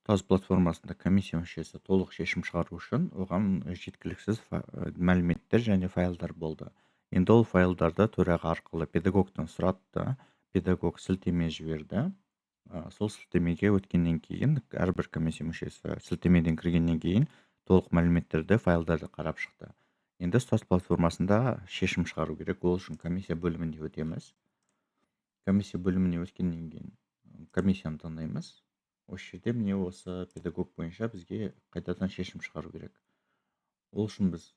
Ұстаз платформасында комиссия мүшесі толық шешім шығару үшін оған жеткіліксіз мәліметтер және файлдар болды. Енді ол файлдарды төраға арқылы педагогтан сұрады да, педагог сілтеме жіберді. Сол сілтемеге өткеннен кейін әрбір комиссия мүшесі сілтемеден кіргеннен кейін толық мәліметтерді, файлдарды қарап шықты. Енді ұстаз платформасында шешім шығару керек. Ол үшін комиссия бөліміне өтеміз. Комиссия бөліміне өткеннен кейін комиссияны таңдаймыз. Осы жерде міне осы педагог бойынша бізге қайтадан шешім шығару керек. Ол үшін біз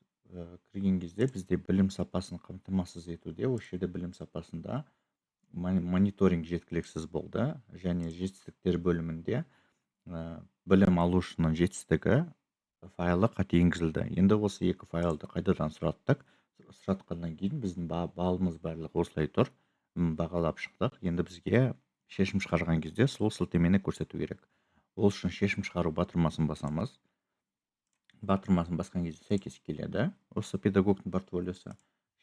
кірген кезде бізде білім сапасын қамтамасыз етуде, осы жерде білім сапасында мониторинг жеткіліксіз болды және жетістіктер бөлімінде білім алушының жетістігі файлы қате енгізілді. Енді осы екі файлды қайтадан сұраттық. Сұратқаннан кейін біздің балымыз барлығы осылай тұр. Бағалап шықтық. Енді бізге шешім шығарған кезде сол сілтемені көрсету керек. Ол үшін шешім шығару батырмасын басамыз. Батырмасын басқан кезде сәйкес келеді. Осы педагогтың портфолиосы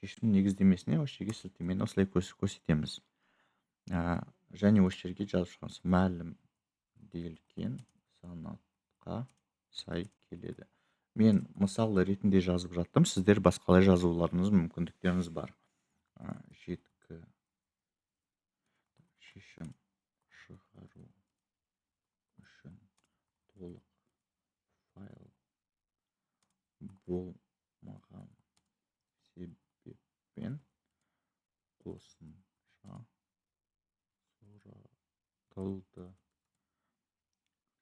шешім негіздемесіне осы жерге сілтемені осылай көрсетеміз. Және осы жерге жазып шығамыз. Мәлімделген санатқа сай келеді. Мен мысалы ретінде жазып жаттым. Сіздер басқалай жазуларыңыз мүмкіндіктеріңіз бар. Шешім шығару үшін толық файл болмаған себеппен қосымша сұратылды.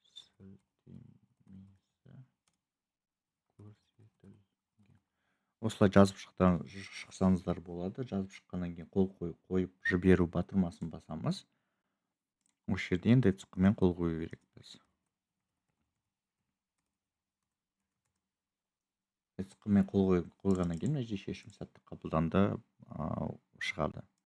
Сілтемесі көрсетілген. Осылай жазып шықсаңыздар болады. Жазып шыққаннан кейін қол қойып жіберу батырмасын басамыз. Осы жерде енді цифрмен қол қою керекпіз. Цифрмен қол қойғаннан кейін шешім сәтті қабылданды шығады.